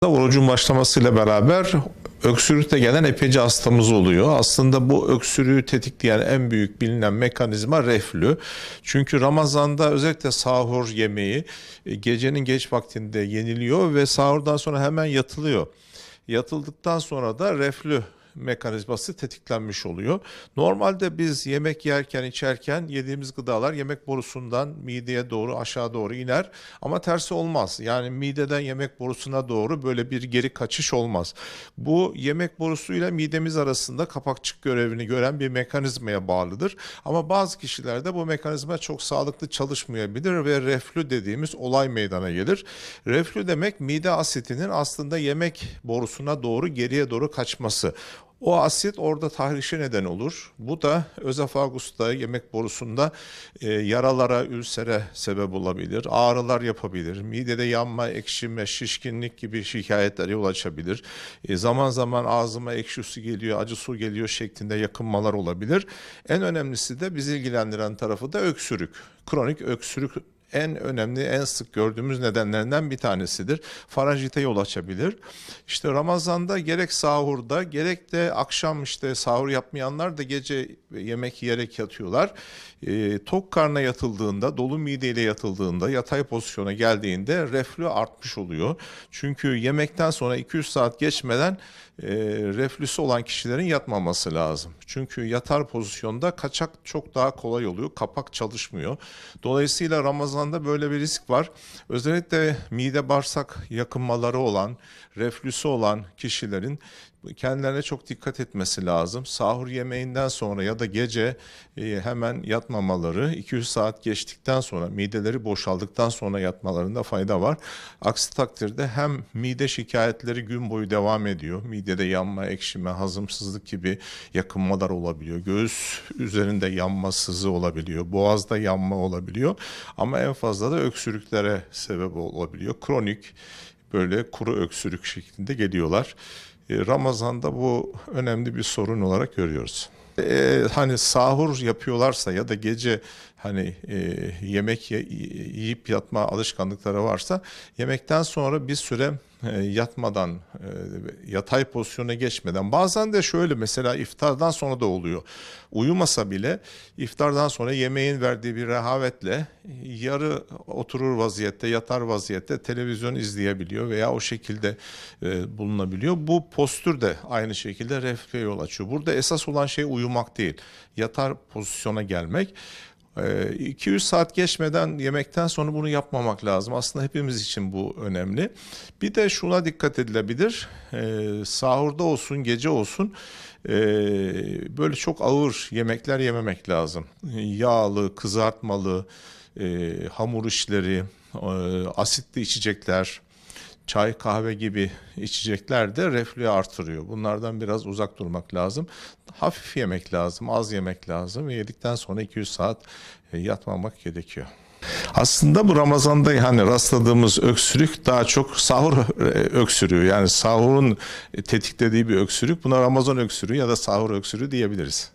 Orucun başlamasıyla beraber öksürükle gelen epeyce hastamız oluyor. Aslında bu öksürüğü tetikleyen en büyük bilinen mekanizma reflü. Çünkü Ramazan'da özellikle sahur yemeği gecenin geç vaktinde yeniliyor ve sahurdan sonra hemen yatılıyor. Yatıldıktan sonra da reflü mekanizması tetiklenmiş oluyor. Normalde biz yemek yerken, içerken yediğimiz gıdalar yemek borusundan mideye doğru, aşağı doğru iner. Ama tersi olmaz. Yani mideden yemek borusuna doğru böyle bir geri kaçış olmaz. Bu yemek borusuyla midemiz arasında kapakçık görevini gören bir mekanizmaya bağlıdır. Ama bazı kişilerde bu mekanizma çok sağlıklı çalışmayabilir ve reflü dediğimiz olay meydana gelir. Reflü demek mide asitinin aslında yemek borusuna doğru, geriye doğru kaçması. O asit orada tahrişe neden olur. Bu da özefagusta, yemek borusunda yaralara, ülsere sebep olabilir. Ağrılar yapabilir. Midede yanma, ekşime, şişkinlik gibi şikayetlere yol açabilir. Zaman zaman ağzıma ekşi su geliyor, acı su geliyor şeklinde yakınmalar olabilir. En önemlisi de bizi ilgilendiren tarafı da öksürük. Kronik öksürük en önemli, en sık gördüğümüz nedenlerinden bir tanesidir. Faranjite yol açabilir. İşte Ramazan'da gerek sahurda gerek de akşam işte sahur yapmayanlar da gece yemek yiyerek yatıyorlar. Tok karnına yatıldığında, dolu mideyle yatıldığında, yatay pozisyona geldiğinde reflü artmış oluyor. Çünkü yemekten sonra 2-3 saat geçmeden reflüsü olan kişilerin yatmaması lazım. Çünkü yatar pozisyonda kaçak çok daha kolay oluyor. Kapak çalışmıyor. Dolayısıyla Ramazan'da böyle bir risk var. Özellikle mide bağırsak yakınmaları olan, reflüsü olan kişilerin kendilerine çok dikkat etmesi lazım. Sahur yemeğinden sonra ya da gece hemen yatmamaları, 200 saat geçtikten sonra, mideleri boşaldıktan sonra yatmalarında fayda var. Aksi takdirde hem mide şikayetleri gün boyu devam ediyor. Midede yanma, ekşime, hazımsızlık gibi yakınmalar olabiliyor. Göğüs üzerinde yanma, sızı olabiliyor. Boğazda yanma olabiliyor. Ama en fazla da öksürüklere sebep olabiliyor. Kronik böyle kuru öksürük şeklinde geliyorlar. Ramazan'da bu önemli bir sorun olarak görüyoruz. Hani sahur yapıyorlarsa ya da gece hani yemek yiyip yatma alışkanlıkları varsa yemekten sonra bir süre yatmadan yatay pozisyona geçmeden bazen de şöyle mesela iftardan sonra da oluyor. Uyumasa bile iftardan sonra yemeğin verdiği bir rehavetle yarı oturur vaziyette yatar vaziyette televizyon izleyebiliyor veya o şekilde bulunabiliyor. Bu postür de aynı şekilde reflüye yol açıyor. Burada esas olan şey uyumak değil, yatar pozisyona gelmek. 200 saat geçmeden yemekten sonra bunu yapmamak lazım. Aslında hepimiz için bu önemli. Bir de şuna dikkat edilebilir. Sahurda olsun, gece olsun böyle çok ağır yemekler yememek lazım. Yağlı, kızartmalı, hamur işleri, asitli içecekler, çay, kahve gibi içecekler de reflüyü artırıyor. Bunlardan biraz uzak durmak lazım. Hafif yemek lazım, az yemek lazım ve yedikten sonra 200 saat yatmamak gerekiyor. Aslında bu Ramazan'da hani rastladığımız öksürük daha çok sahur öksürüğü. Yani sahurun tetiklediği bir öksürük. Buna Ramazan öksürüğü ya da sahur öksürüğü diyebiliriz.